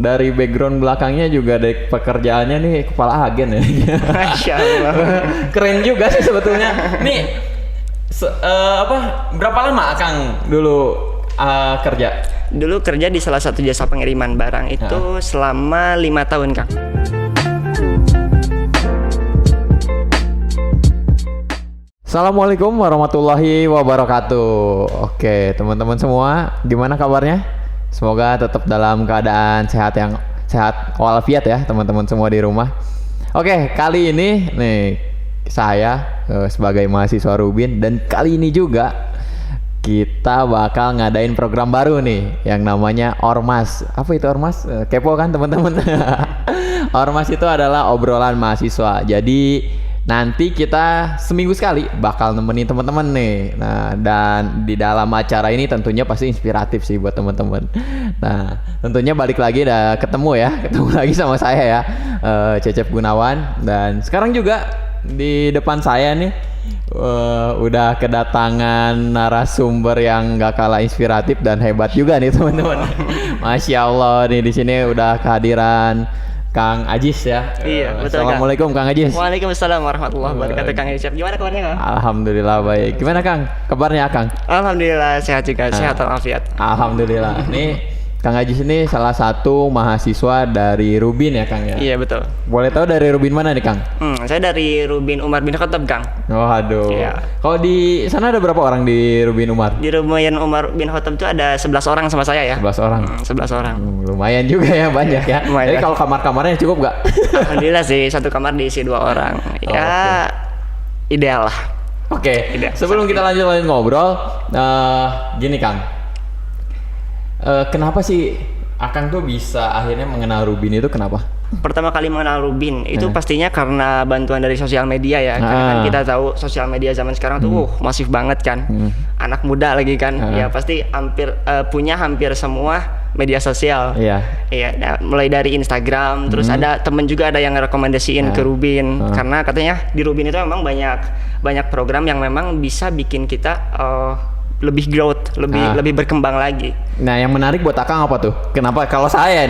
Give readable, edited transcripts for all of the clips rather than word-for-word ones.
dari background belakangnya juga dari pekerjaannya nih kepala agen ya. Masya Allah. Keren juga sih sebetulnya. Nih berapa lama Kang dulu kerja? Dulu kerja di salah satu jasa pengiriman barang itu selama 5 tahun, Kang. Assalamualaikum warahmatullahi wabarakatuh. Oke, teman-teman semua, gimana kabarnya? Semoga tetap dalam keadaan sehat walafiat ya, teman-teman semua di rumah. Oke, kali ini nih saya sebagai mahasiswa Rubin, dan kali ini juga kita bakal ngadain program baru nih yang namanya Ormas. Apa itu Ormas? Kepo kan teman-teman? Ormas itu adalah obrolan mahasiswa. Jadi nanti kita seminggu sekali bakal nemenin teman-teman nih. Nah, dan di dalam acara ini tentunya pasti inspiratif sih buat teman-teman. Nah, tentunya balik lagi ketemu lagi sama saya ya, Cecep Gunawan. Dan sekarang juga di depan saya nih udah kedatangan narasumber yang gak kalah inspiratif dan hebat juga nih teman-teman. Masya Allah nih, di sini udah kehadiran Kang Ajis ya. Iya, betul. Assalamualaikum Kang Ajis. Waalaikumsalam warahmatullahi wabarakatuh, Kang Icep. Gimana kabarnya, Kang? Alhamdulillah baik. Gimana Kang? Kabarnya Kang? Alhamdulillah sehat juga, sehat walafiat. Alhamdulillah. Nih Kang Ajis ini salah satu mahasiswa dari Rubin ya Kang ya? Iya, betul. Boleh tahu dari Rubin mana nih Kang? Saya dari Rubin Umar bin Khattab, Kang. Oh aduh. Iya. Kalau di sana ada berapa orang di Rubin Umar? Di Rubin Umar bin Khattab itu ada 11 orang sama saya ya. 11 orang. 11 orang. Lumayan juga ya, banyak ya. Lumayan. Jadi kalau kamar-kamarnya cukup nggak? Alhamdulillah sih, satu kamar diisi 2 orang. Ya, ideal lah. Oke. Ideal. Sebelum kita lanjut ngobrol, gini Kang. Kenapa sih Akang tuh bisa akhirnya mengenal Rubin itu kenapa? Pertama kali mengenal Rubin itu pastinya karena bantuan dari sosial media ya. Karena kan kita tahu sosial media zaman sekarang tuh masif banget kan. Anak muda lagi kan. Ya pasti punya hampir semua media sosial. Iya. Nah, mulai dari Instagram, terus ada temen juga ada yang rekomendasiin ke Rubin karena katanya di Rubin itu memang banyak program yang memang bisa bikin kita lebih growth, lebih berkembang lagi. Nah, yang menarik buat Akang apa tuh? Kenapa? Kalau saya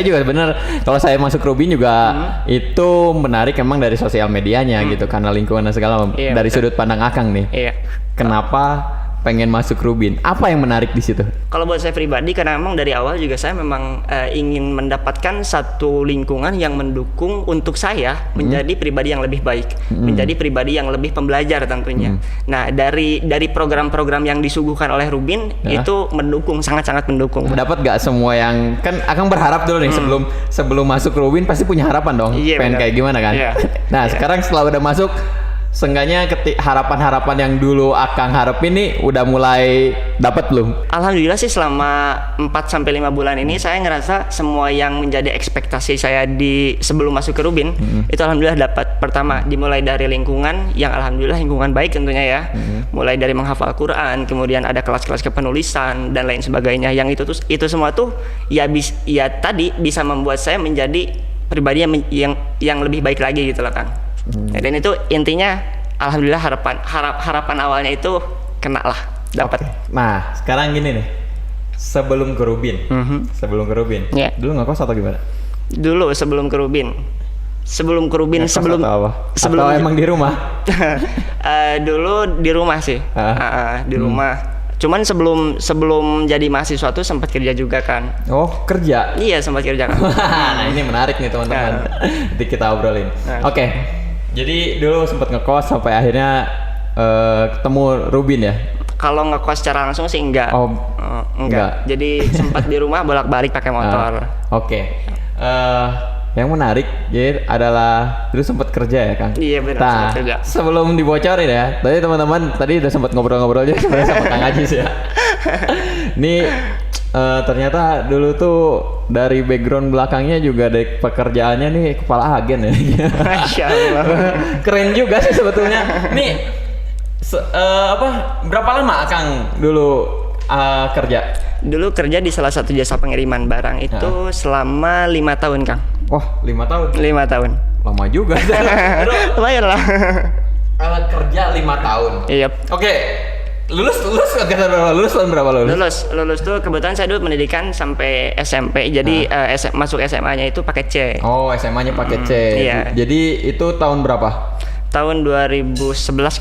juga bener, kalau saya masuk Rubin juga itu menarik emang dari sosial medianya gitu, karena lingkungan dan segala dari sudut pandang Akang nih. Iya. Kenapa pengen masuk Rubin? Apa yang menarik di situ? Kalau buat saya pribadi, karena memang dari awal juga saya memang ingin mendapatkan satu lingkungan yang mendukung untuk saya menjadi pribadi yang lebih baik, menjadi pribadi yang lebih pembelajar tentunya. Nah, dari program-program yang disuguhkan oleh Rubin itu mendukung, sangat-sangat mendukung. Dapat gak semua yang kan Akang berharap dulu nih sebelum masuk Rubin pasti punya harapan dong, pengen kayak gimana kan? Nah, sekarang setelah udah masuk, seenggaknya harapan-harapan yang dulu Akang harapin nih udah mulai dapat belum? Alhamdulillah sih selama 4-5 bulan ini saya ngerasa semua yang menjadi ekspektasi saya sebelum masuk ke Rubin itu alhamdulillah dapat. Pertama, dimulai dari lingkungan yang alhamdulillah lingkungan baik tentunya ya. Mulai dari menghafal Quran, kemudian ada kelas-kelas kepenulisan dan lain sebagainya. Yang itu semua tuh tadi bisa membuat saya menjadi pribadi yang lebih baik lagi gitu loh, Kang. Dan itu intinya alhamdulillah harapan awalnya itu kena lah, dapat. Nah, sekarang gini nih. Sebelum ke Rubin. Dulu ngekos atau gimana? Dulu sebelum ke Rubin. Atau emang di rumah? Dulu di rumah sih. Di rumah. Cuman sebelum jadi mahasiswa tuh sempat kerja juga kan. Oh, kerja? Iya, sempat kerja kan. Nah, ini menarik nih teman-teman. Nanti kita obrolin. Oke. Jadi dulu sempat ngekos sampai akhirnya ketemu Rubin ya? Kalau ngekos secara langsung sih enggak. Enggak. Jadi sempat di rumah bolak-balik pakai motor. Oke. Yang menarik jadi adalah dulu sempat kerja ya Kang? Iya benar. Nah, sebelum dibocorin ya, tadi teman-teman udah sempat ngobrol-ngobrol aja sama Kang Ajis ya. Nih ternyata dulu tuh dari background belakangnya juga dari pekerjaannya nih kepala agen ya. Masya Allah. Keren juga sih sebetulnya. Nih berapa lama Kang dulu kerja? Dulu kerja di salah satu jasa pengiriman barang itu selama 5 tahun, Kang. Wah, 5 tahun? 5 tahun. Lama juga. Lumayan lah. Kerja 5 tahun. Iya. Oke. Lulus tahun berapa Lulus tuh kebetulan saya dulu pendidikan sampai SMP. Jadi masuk SMA-nya itu pakai C. Oh, SMA-nya pakai C. Iya. Jadi itu tahun berapa? Tahun 2011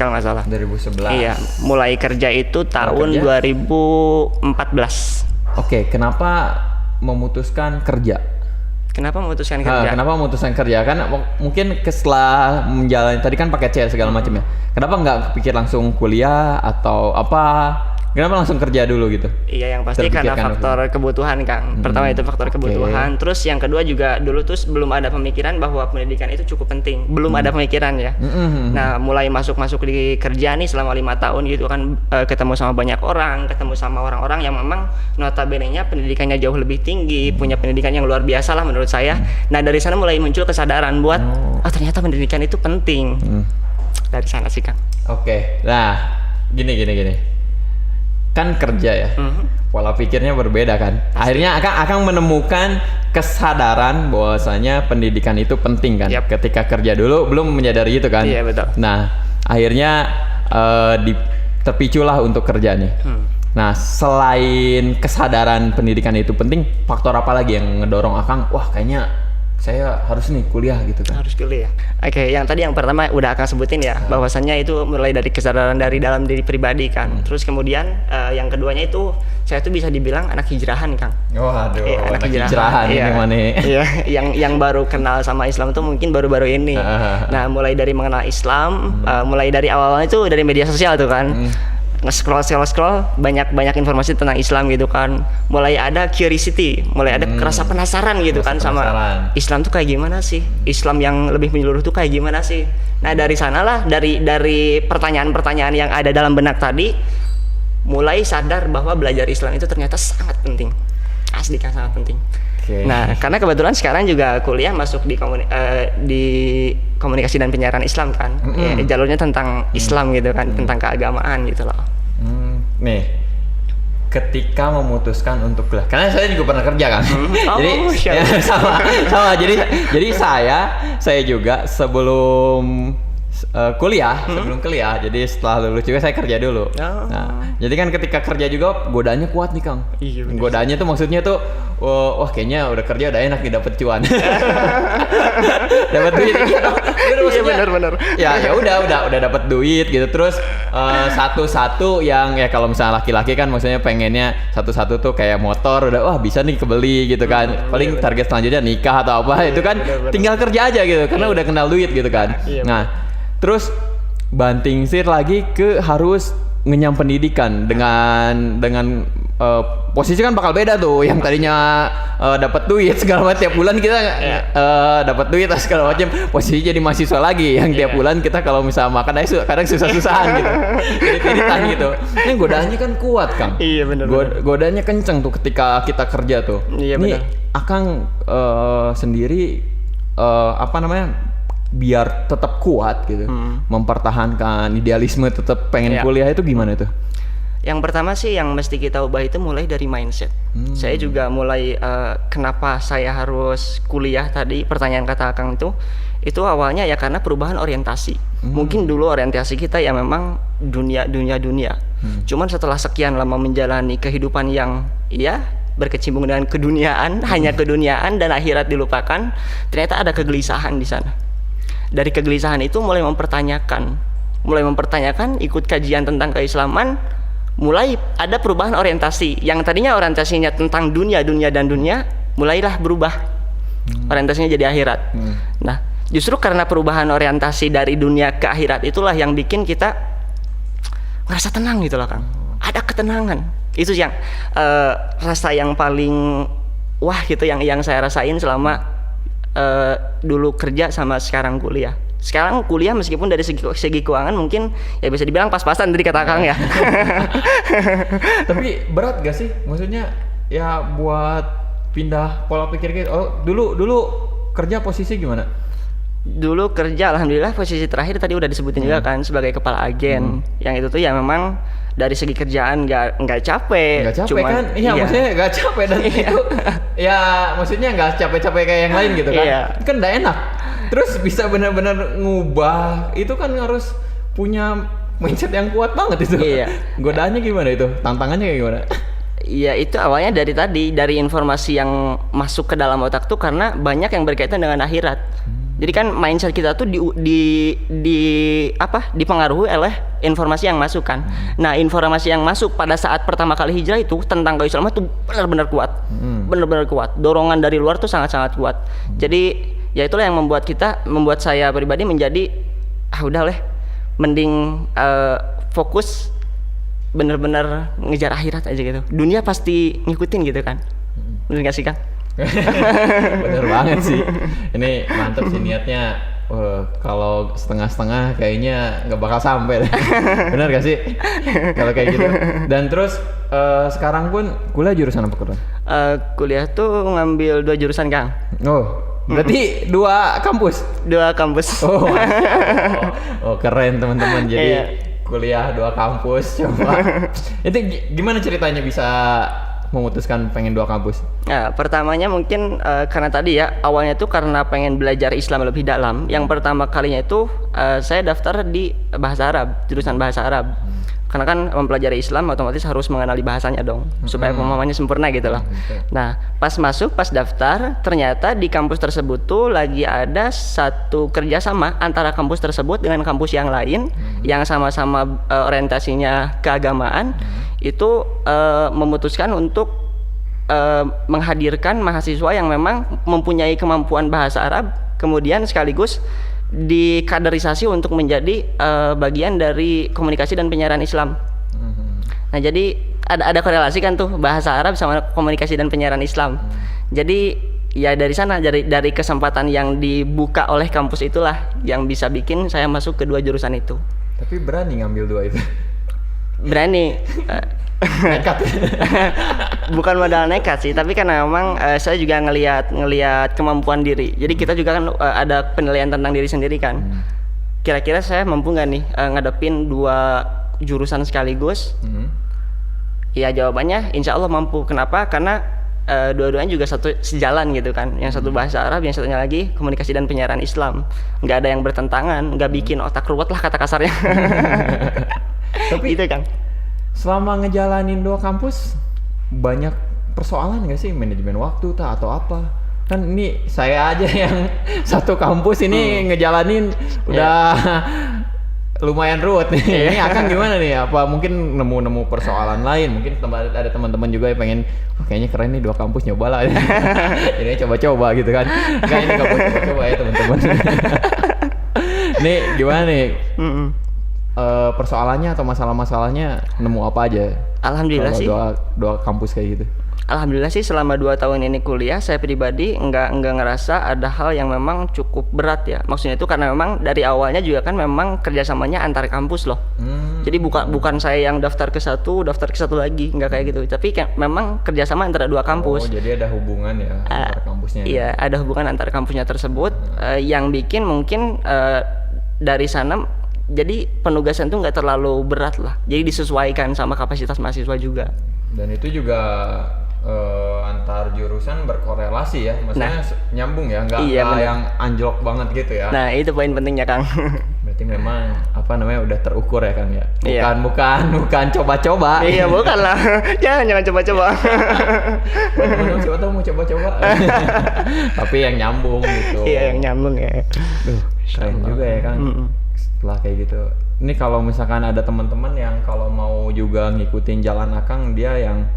kalau nggak salah. 2011. Iya, mulai kerja itu tahun 2014. Oke, kenapa memutuskan kerja? Kenapa memutuskan kerja? Kenapa memutuskan kerja? Kan mungkin setelah menjalani tadi kan pakai C segala macam ya. Kenapa nggak kepikir langsung kuliah atau apa? Kenapa langsung kerja dulu gitu? Iya, yang pasti karena faktor kebutuhan, Kang. Pertama itu faktor kebutuhan. Terus yang kedua juga dulu tuh belum ada pemikiran bahwa pendidikan itu cukup penting. Belum ada pemikiran ya. Nah, mulai masuk di kerja nih selama 5 tahun gitu kan, ketemu sama banyak orang, ketemu sama orang-orang yang memang notabene-nya pendidikannya jauh lebih tinggi, punya pendidikan yang luar biasa lah menurut saya. Nah, dari sana mulai muncul kesadaran buat ternyata pendidikan itu penting. Dari sana sih, Kang. Oke. Nah, gini. Kan kerja ya, pola pikirnya berbeda kan. Akhirnya akan menemukan kesadaran bahwasanya pendidikan itu penting kan. Ketika kerja dulu belum menyadari itu kan. Iya, betul. Nah, akhirnya terpiculah untuk kerja nih. Nah, selain kesadaran pendidikan itu penting, faktor apa lagi yang ngedorong Akang? Wah, kayaknya saya harus nih kuliah gitu kan. Harus kuliah. Oke, yang tadi yang pertama udah Akang sebutin ya, bahwasannya itu mulai dari kesadaran dari dalam diri pribadi kan. Terus kemudian yang keduanya itu saya tuh bisa dibilang anak hijrahan, Kang. Waduh, anak hijrahan iya. Ini mana? Iya, yang baru kenal sama Islam tuh mungkin baru-baru ini. Nah, mulai dari mengenal Islam, mulai dari awal-awalnya itu dari media sosial tuh kan. Nge-scroll banyak informasi tentang Islam gitu kan, mulai ada curiosity, mulai ada rasa penasaran gitu kan sama Islam tuh kayak gimana sih, Islam yang lebih menyeluruh tuh kayak gimana sih. Nah, dari sanalah dari pertanyaan-pertanyaan yang ada dalam benak tadi mulai sadar bahwa belajar Islam itu ternyata sangat penting, asli kan sangat penting. Nah, karena kebetulan sekarang juga kuliah masuk di komunikasi dan penyiaran Islam kan, jalurnya tentang Islam gitu kan, tentang keagamaan gitu loh. Nih, ketika memutuskan untuk kuliah, karena saya juga pernah kerja kan, jadi ya, sama. Jadi saya juga sebelum kuliah, jadi setelah lulus juga saya kerja dulu. Nah, jadi kan ketika kerja juga godaannya kuat nih, Kang. Iya, godaannya tuh maksudnya tuh wah kayaknya udah kerja udah enak nih, dapet cuan. Dapat duit gitu. Iya, benar. Ya udah dapat duit gitu. Terus satu-satu yang ya kalau misalnya laki-laki kan maksudnya pengennya satu-satu tuh kayak motor udah wah bisa nih kebeli gitu kan. Paling target selanjutnya nikah atau apa itu kan tinggal kerja aja gitu karena udah kenal duit gitu kan. Nah, terus banting setir lagi ke harus ngenyam pendidikan dengan posisi kan bakal beda tuh, yang tadinya dapat duit segala macam tiap bulan kita dapat duit segala macam, posisi jadi mahasiswa lagi yang tiap bulan kita kalau misalnya makan aja kadang susah-susahan gitu, irit-iritan gitu. Ini godaannya kan kuat, Kang. Iya, benar. Godaannya kenceng tuh ketika kita kerja tuh. Iya, benar. Akang sendiri biar tetap kuat gitu, mempertahankan idealisme tetap pengen kuliah itu gimana tuh? Yang pertama sih yang mesti kita ubah itu mulai dari mindset. Saya juga mulai kenapa saya harus kuliah tadi, pertanyaan kata Akang itu awalnya ya karena perubahan orientasi. Mungkin dulu orientasi kita ya memang dunia. Cuman setelah sekian lama menjalani kehidupan yang berkecimpung dengan keduniaan, hanya keduniaan dan akhirat dilupakan, ternyata ada kegelisahan di sana. Dari kegelisahan itu mulai mempertanyakan, ikut kajian tentang keislaman, mulai ada perubahan orientasi. Yang tadinya orientasinya tentang dunia, mulailah berubah. Orientasinya jadi akhirat. Nah, justru karena perubahan orientasi dari dunia ke akhirat itulah yang bikin kita merasa tenang gitu loh, Kang. Ada ketenangan. Itu yang rasa yang paling wah gitu yang saya rasain selama dulu kerja sama sekarang kuliah. Sekarang kuliah meskipun dari segi keuangan mungkin ya bisa dibilang pas-pasan tadi kata Kang ya. Tapi berat gak sih? Maksudnya ya buat pindah pola pikir gitu. Oh, dulu kerja posisi gimana? Dulu kerja alhamdulillah posisi terakhir tadi udah disebutin juga kan sebagai kepala agen. Yang itu tuh ya memang dari segi kerjaan nggak capek. Cuman, kan? Iya, maksudnya nggak capek dan itu ya maksudnya nggak capek-capek kayak yang lain gitu kan. Kan udah enak. Terus bisa benar-benar ngubah itu kan harus punya mindset yang kuat banget itu. Iya. Godaannya gimana itu? Tantangannya kayak gimana? Iya, itu awalnya dari informasi yang masuk ke dalam otak tuh karena banyak yang berkaitan dengan akhirat. Jadi kan mindset kita tuh dipengaruhi oleh informasi yang masuk kan. Nah, informasi yang masuk pada saat pertama kali hijrah itu tentang keislaman itu benar-benar kuat. Benar-benar kuat. Dorongan dari luar tuh sangat-sangat kuat. Jadi ya itulah yang membuat saya pribadi menjadi udah lah, mending fokus bener-bener ngejar akhirat aja gitu. Dunia pasti ngikutin gitu kan. Bener gak sih Kang? Bener banget sih. Ini mantap sih niatnya. Kalau setengah-setengah kayaknya nggak bakal sampai. Bener gak sih? Kalau kayak gitu. Dan terus sekarang pun kuliah jurusan apa Kang? Kuliah tuh ngambil 2 jurusan Kang. Oh, berarti 2 kampus? 2 kampus. Oh keren teman-teman. Jadi Iya. kuliah 2 kampus coba. Itu gimana ceritanya bisa memutuskan pengen 2 kampus? Nah, pertamanya mungkin karena tadi ya awalnya tuh karena pengen belajar Islam lebih dalam. Yang pertama kalinya itu saya daftar di bahasa Arab, jurusan bahasa Arab. Karena kan mempelajari Islam otomatis harus mengenali bahasanya dong, supaya pemahamannya sempurna gitu loh. Nah, pas daftar, ternyata di kampus tersebut tuh lagi ada satu kerjasama antara kampus tersebut dengan kampus yang lain yang sama-sama orientasinya keagamaan. Itu memutuskan untuk menghadirkan mahasiswa yang memang mempunyai kemampuan bahasa Arab, kemudian sekaligus dikaderisasi untuk menjadi bagian dari komunikasi dan penyiaran Islam. Nah, jadi ada korelasi kan tuh bahasa Arab sama komunikasi dan penyiaran Islam. Jadi ya dari sana, dari kesempatan yang dibuka oleh kampus itulah yang bisa bikin saya masuk ke 2 jurusan itu. Tapi berani ngambil 2 itu? Berani. Nekat. Bukan modal nekat sih, tapi karena memang saya juga ngelihat kemampuan diri. Jadi kita juga kan ada penilaian tentang diri sendiri kan. Kira-kira saya mampu nggak nih ngadepin 2 jurusan sekaligus? Ya jawabannya insya Allah mampu. Kenapa? Karena dua-duanya juga sejalan gitu kan. Yang satu bahasa Arab, yang satunya lagi komunikasi dan penyiaran Islam. Nggak ada yang bertentangan, nggak bikin otak ruwet lah kata kasarnya. Tapi itu kan. Selama ngejalanin 2 kampus banyak persoalan nggak sih, manajemen waktu atau apa? Kan ini saya aja yang satu kampus ini ngejalanin udah lumayan ruwet nih. Ini akan gimana nih? Apa mungkin nemu persoalan lain? Mungkin ada teman-teman juga yang pengen kayaknya keren nih 2 kampus, nyoba lah. Ini coba-coba gitu kan. Enggak, ini nggak boleh coba-coba ya teman-teman. Nih gimana nih? Persoalannya atau masalah-masalahnya nemu apa aja? Alhamdulillah sih. Dua kampus kayak gitu. Alhamdulillah sih selama 2 tahun ini kuliah saya pribadi enggak ngerasa ada hal yang memang cukup berat ya. Maksudnya itu karena memang dari awalnya juga kan memang kerjasamanya antar kampus loh. Jadi bukan saya yang daftar ke satu lagi, enggak kayak gitu. Tapi memang kerjasama antara 2 kampus. Oh, jadi ada hubungan ya antar kampusnya. Iya, ada hubungan antar kampusnya tersebut yang bikin mungkin dari sana jadi penugasan tuh nggak terlalu berat lah. Jadi disesuaikan sama kapasitas mahasiswa juga. Dan itu juga antar jurusan berkorelasi ya, maksudnya nyambung ya, nggak yang anjlok banget gitu ya. Nah itu poin pentingnya Kang. Berarti memang udah terukur ya Kang ya. Iya. Bukan coba-coba. Iya bukan lah. jangan coba-coba. Siapa tahu mau coba-coba. Tapi yang nyambung gitu. Iya yang nyambung ya. Duh, keren juga ya Kang. Setelah kayak gitu, ini kalau misalkan ada teman-teman yang kalau mau juga ngikutin jalan Akang, dia yang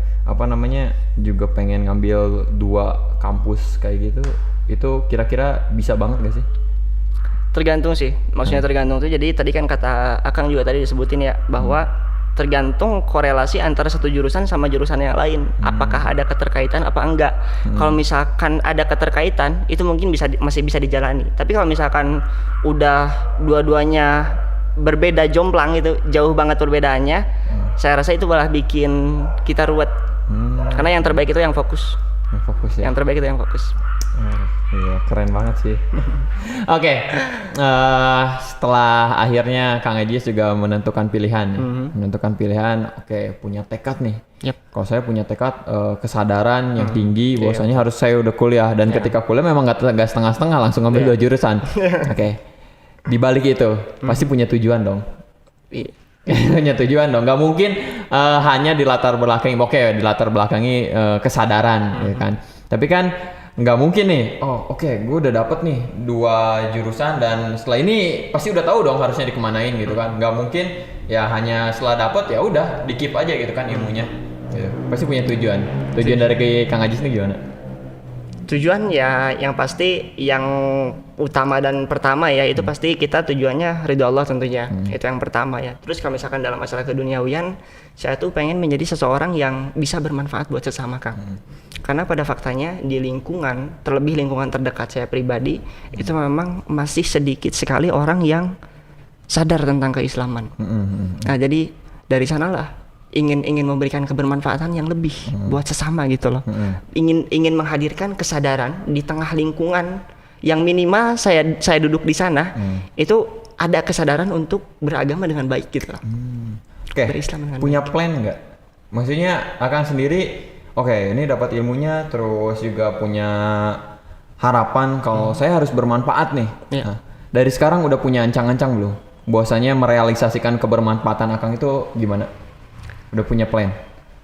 juga pengen ngambil 2 kampus kayak gitu, itu kira-kira bisa banget gak sih? Tergantung sih, maksudnya tergantung tuh. Jadi tadi kan kata Akang juga tadi disebutin ya bahwa tergantung korelasi antara satu jurusan sama jurusan yang lain. Apakah ada keterkaitan apa enggak? Kalau misalkan ada keterkaitan, itu mungkin masih bisa dijalani. Tapi kalau misalkan udah dua-duanya berbeda jomplang gitu, jauh banget perbedaannya, saya rasa itu malah bikin kita ruwet. Karena yang terbaik itu yang fokus. Yang terbaik itu yang fokus. Iya, keren banget sih. Oke, setelah akhirnya Kang Ejis juga menentukan pilihan, oke, punya tekad nih. Kalau saya punya tekad, kesadaran yang tinggi, bahwasanya harus saya udah kuliah, dan ketika kuliah memang nggak setengah-setengah langsung ngambil 2 jurusan. Oke, di balik itu pasti punya tujuan dong. Punya tujuan dong. Nggak mungkin hanya di latar belakangi, oke, di latar belakangi kesadaran, ya kan. Tapi kan nggak mungkin nih. Oh, oke, gue udah dapet nih 2 jurusan dan setelah ini pasti udah tahu dong harusnya dikemanain gitu kan. Nggak mungkin ya hanya setelah dapet ya udah di keep aja gitu kan ilmunya. Gitu. Pasti punya tujuan. Tujuan dari Kang Ajis ini gimana? Tujuan ya yang pasti yang utama dan pertama ya itu pasti kita tujuannya ridho Allah tentunya. Itu yang pertama ya. Terus kalau misalkan dalam masalah keduniawian, saya tuh pengen menjadi seseorang yang bisa bermanfaat buat sesama, Kang. Karena pada faktanya di lingkungan, terlebih lingkungan terdekat saya pribadi, itu memang masih sedikit sekali orang yang sadar tentang keislaman. Nah, jadi dari sanalah ingin memberikan kebermanfaatan yang lebih buat sesama gitu loh. Ingin menghadirkan kesadaran di tengah lingkungan yang minimal saya duduk di sana itu ada kesadaran untuk beragama dengan baik gitu loh. Oke. Berislam dengan Punya baik. plan nggak? Maksudnya akan sendiri, oke, ini dapat ilmunya terus juga punya harapan kalau saya harus bermanfaat nih. Iya. Nah, dari sekarang udah punya ancang-ancang belum? Bahwasanya merealisasikan kebermanfaatan Akang itu gimana? Udah punya plan?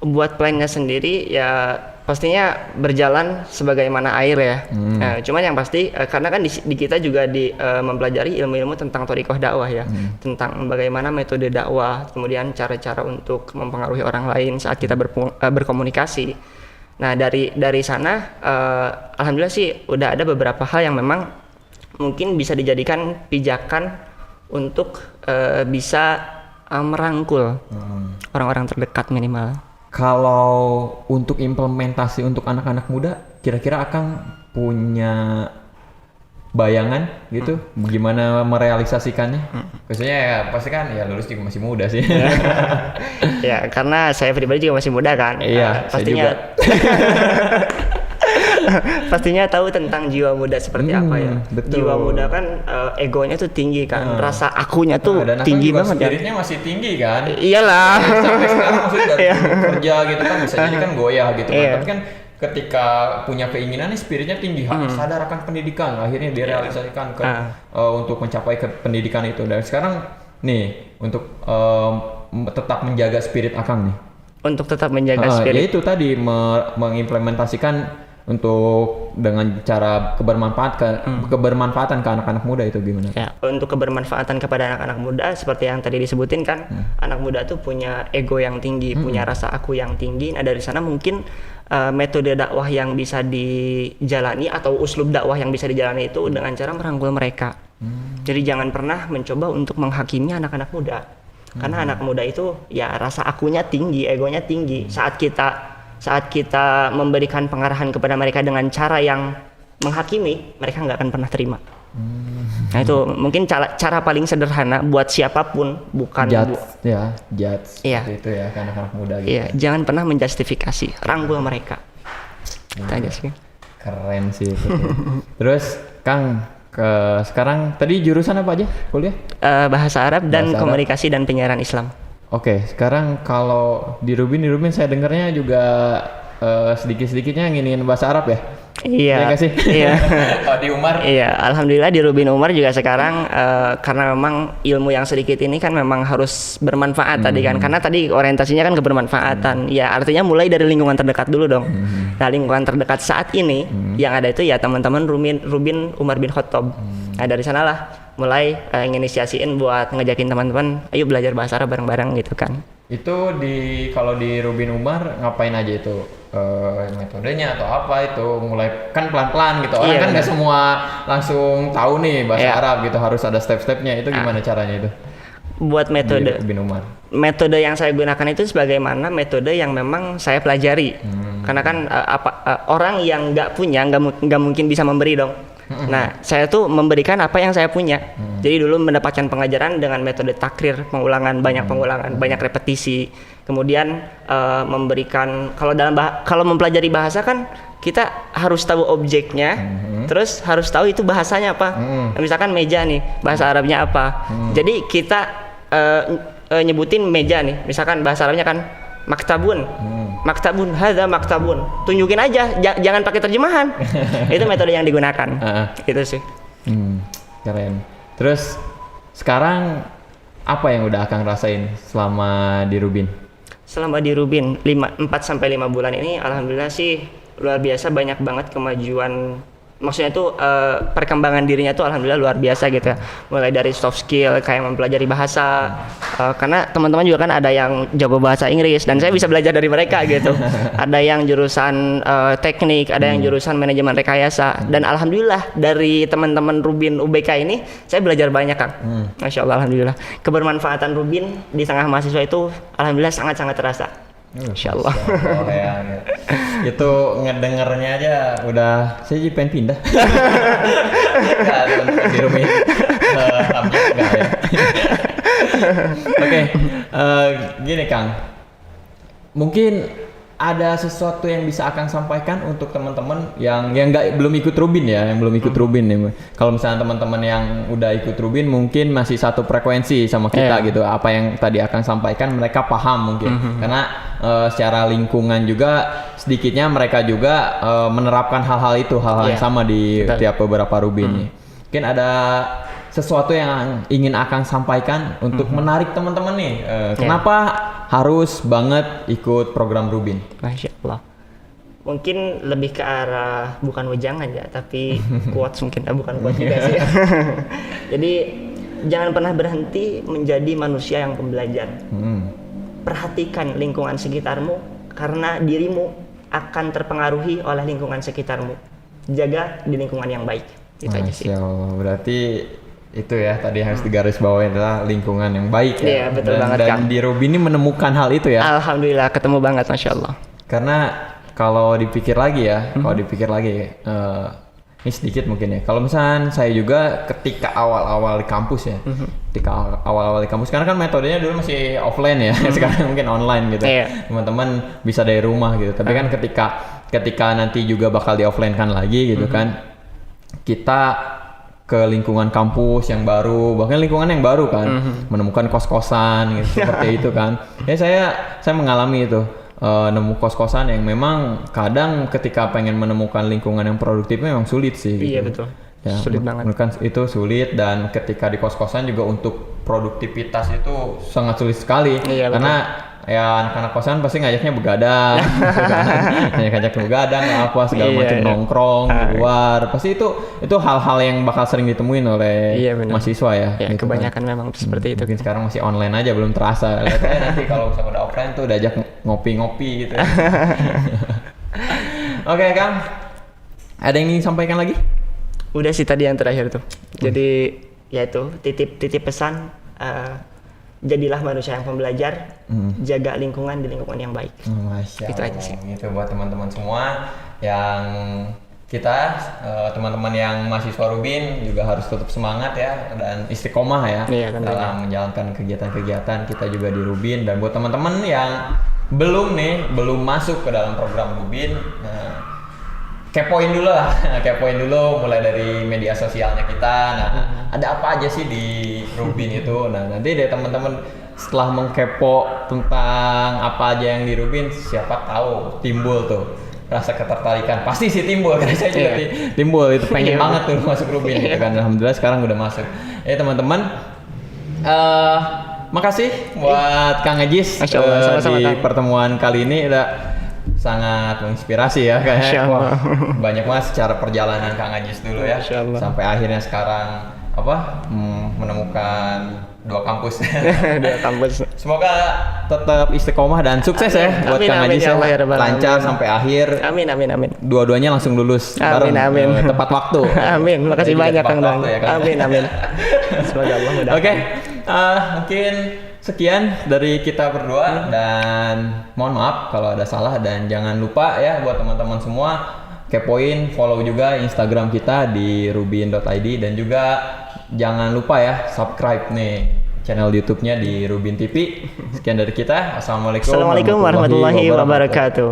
Buat plannya sendiri ya pastinya berjalan sebagaimana air ya. Nah, cuman yang pasti karena kan di kita juga mempelajari ilmu-ilmu tentang thariqah dakwah ya, tentang bagaimana metode dakwah, kemudian cara-cara untuk mempengaruhi orang lain saat kita berkomunikasi. Nah, dari sana alhamdulillah sih udah ada beberapa hal yang memang mungkin bisa dijadikan pijakan untuk bisa merangkul orang-orang terdekat minimal. Kalau untuk implementasi untuk anak-anak muda, kira-kira Akang punya bayangan gitu, gimana merealisasikannya? Biasanya ya pasti kan ya lulus juga masih muda sih. Ya karena saya pribadi juga masih muda kan. Iya, saya juga. Pastinya tahu tentang jiwa muda seperti apa ya. Betul. Jiwa muda kan egonya tuh tinggi kan, rasa akunya tuh dan tinggi juga banget ya. spiritnya masih tinggi kan. Iyalah. Sampai sekarang maksudnya dari dulu kerja gitu kan bisa jadi kan goyah gitu kan. Iya. Tapi kan ketika punya keinginan nih spiritnya tinggi, sadar akan pendidikan, akhirnya direalisasikan untuk mencapai ke pendidikan itu. Dan sekarang nih untuk tetap menjaga spirit Akang nih. Untuk tetap menjaga Ya spirit. itu tadi mengimplementasikan untuk dengan cara kebermanfaatan ke anak-anak muda itu gimana? Ya, untuk kebermanfaatan kepada anak-anak muda seperti yang tadi disebutin kan, anak muda tuh punya ego yang tinggi, punya rasa aku yang tinggi. Nah, dari sana mungkin metode dakwah yang bisa dijalani atau uslub dakwah yang bisa dijalani itu dengan cara merangkul mereka. Jadi jangan pernah mencoba untuk menghakimi anak-anak muda. Karena anak muda itu ya rasa akunya tinggi, egonya tinggi. Saat kita memberikan pengarahan kepada mereka dengan cara yang menghakimi, mereka nggak akan pernah terima. Nah itu mungkin cara paling sederhana buat siapapun, bukan Judge. Iya. Seperti itu ya, ke anak-anak muda gitu. Iya, jangan pernah menjustifikasi, rangkul mereka. Itu aja sih. Keren sih itu. Terus Kang, sekarang tadi jurusan apa aja kuliah? Bahasa Arab dan Bahasa Arab. Komunikasi dan Penyiaran Islam. Oke, sekarang kalau di Rubin saya dengarnya juga sedikit-sedikitnya nginiin bahasa Arab ya? Iya. Iya nggak sih? Iya. Kalau di Umar? Iya, alhamdulillah di Rubin Umar juga sekarang karena memang ilmu yang sedikit ini kan memang harus bermanfaat tadi kan. Karena tadi orientasinya kan kebermanfaatan. Ya, artinya mulai dari lingkungan terdekat dulu dong. Nah, lingkungan terdekat saat ini yang ada itu ya teman-teman Rubin Umar bin Khattab. Nah, dari sanalah mulai nginisiasiin buat ngejakin teman-teman ayo belajar bahasa Arab bareng-bareng gitu kan. Itu kalau di Rubin Umar ngapain aja itu? Metodenya atau apa itu? Mulai kan pelan-pelan gitu. Orang Iya, kan nggak benar. semua langsung tahu nih bahasa Iya. Arab gitu, harus ada step-stepnya. Itu gimana caranya itu? Buat Di metode Rubin Umar. metode yang saya gunakan itu sebagaimana metode yang memang saya pelajari. Karena kan orang yang nggak punya nggak mungkin bisa memberi dong. Nah, saya tuh memberikan apa yang saya punya. Jadi dulu mendapatkan pengajaran dengan metode takrir, pengulangan, banyak repetisi. Kemudian memberikan kalau mempelajari bahasa kan kita harus tahu objeknya, terus harus tahu itu bahasanya apa. Misalkan meja nih, bahasa Arabnya apa. Jadi kita nyebutin meja nih, misalkan bahasa Arabnya kan maktabun. Maktabun, hadza maktabun. Tunjukin aja, jangan pakai terjemahan. Itu metode yang digunakan. Itu sih. Keren. Terus sekarang apa yang udah Akang rasain selama di Rubin? Selama di Rubin 4 sampai 5 bulan ini alhamdulillah sih luar biasa, banyak banget kemajuan. Maksudnya tuh perkembangan dirinya tuh alhamdulillah luar biasa gitu ya. Mulai dari soft skill kayak mempelajari bahasa, karena teman-teman juga kan ada yang jago bahasa Inggris dan saya bisa belajar dari mereka gitu. Ada yang jurusan teknik, ada yang jurusan manajemen rekayasa, dan alhamdulillah dari teman-teman Rubin UBK ini saya belajar banyak, Kang. Masya Allah, alhamdulillah kebermanfaatan Rubin di tengah mahasiswa itu alhamdulillah sangat-sangat terasa. Insya Allah. Oh, ya. Itu ngedengernya aja udah saya jadi pengen pindah. Nggak, di rumah ini. Enggak ya. Oke, gini Kang, mungkin ada sesuatu yang bisa Akang sampaikan untuk teman-teman yang belum ikut Rubin ya, yang belum ikut Rubin nih. Kalau misalnya teman-teman yang udah ikut Rubin mungkin masih satu frekuensi sama kita gitu. Apa yang tadi Akang sampaikan mereka paham mungkin. Karena secara lingkungan juga sedikitnya mereka juga menerapkan hal-hal itu, hal-hal yang sama di tiap beberapa Rubin nih. Mungkin ada sesuatu yang ingin Akang sampaikan untuk menarik teman-teman nih. Kenapa harus banget ikut program Rubin? Masya Allah. Mungkin lebih ke arah bukan wejangan ya, tapi quotes mungkin, bukan quotes juga sih. Jadi jangan pernah berhenti menjadi manusia yang pembelajar. Perhatikan lingkungan sekitarmu karena dirimu akan terpengaruhi oleh lingkungan sekitarmu. Jaga di lingkungan yang baik. Itu aja sih. Berarti itu ya tadi harus digarisbawahi adalah lingkungan yang baik ya. Iya, betul banget, dan Kang. di Rubin ini menemukan hal itu ya. Alhamdulillah ketemu banget, Masya Allah. Karena kalau dipikir lagi ya, ini sedikit mungkin ya. Kalau misalnya saya juga ketika awal-awal di kampus ya, karena kan metodenya dulu masih offline ya, sekarang mungkin online gitu. Teman-teman bisa dari rumah gitu. Tapi kan ketika nanti juga bakal di offline kan lagi gitu kan, kita ke lingkungan kampus yang baru, bahkan lingkungan yang baru kan, menemukan kos-kosan gitu, seperti itu kan. Ya saya mengalami itu, nemu kos-kosan yang memang kadang ketika pengen menemukan lingkungan yang produktifnya memang sulit sih. Gitu. Iya betul. Ya, sulit banget. Kan itu sulit, dan ketika di kos-kosan juga untuk produktivitas itu sangat sulit sekali. Iya, karena ya anak-anak kosan pasti ngajaknya begadang, ngajak begadang apa segala macam, nongkrong di luar. Pasti itu hal-hal yang bakal sering ditemuin oleh mahasiswa ya. Gitu kebanyakan kan. Memang seperti itu. Mungkin sekarang masih online aja belum terasa. Lihat aja nanti kalau misalnya udah offline tuh udah ajak ngopi-ngopi gitu. Oke, Kang. Ada yang ingin sampaikan lagi? Udah sih tadi yang terakhir tuh. Jadi ya itu titip pesan. Jadilah manusia yang pembelajar, jaga lingkungan di lingkungan yang baik. Masya itu Allah. aja sih. Itu buat teman-teman semua yang kita, teman-teman yang mahasiswa Rubin juga harus tetap semangat ya dan istiqomah ya dalam menjalankan kegiatan-kegiatan kita juga di Rubin. Dan buat teman-teman yang belum masuk ke dalam program Rubin, kepoin dulu mulai dari media sosialnya kita. Nah, ada apa aja sih di Rubin itu? Nah, nanti deh teman-teman setelah mengkepo tentang apa aja yang di Rubin, siapa tahu timbul tuh rasa ketertarikan. Pasti sih timbul, karena saya juga timbul itu pengen banget tuh masuk Rubin gitu kan. Alhamdulillah sekarang udah masuk. Ya teman-teman, makasih buat Kang Ajis di pertemuan kali ini udah sangat menginspirasi ya kayaknya. Banyak banget secara perjalanan Kang Ajis dulu ya sampai akhirnya sekarang menemukan dua kampus. Semoga tetap istiqomah dan sukses ya buat Kang Ajis ya, lancar sampai akhir. Amin. Dua-duanya langsung lulus bareng, tepat waktu. Amin. Makasih banyak Kang Dang. Ya, kan? Amin. Semoga Allah mudah. Oke, mungkin sekian dari kita berdua dan mohon maaf kalau ada salah, dan jangan lupa ya buat teman-teman semua kepoin, follow juga Instagram kita di rubin.id, dan juga jangan lupa ya subscribe nih channel YouTube-nya di Rubin TV. Sekian dari kita. Assalamualaikum warahmatullahi wabarakatuh.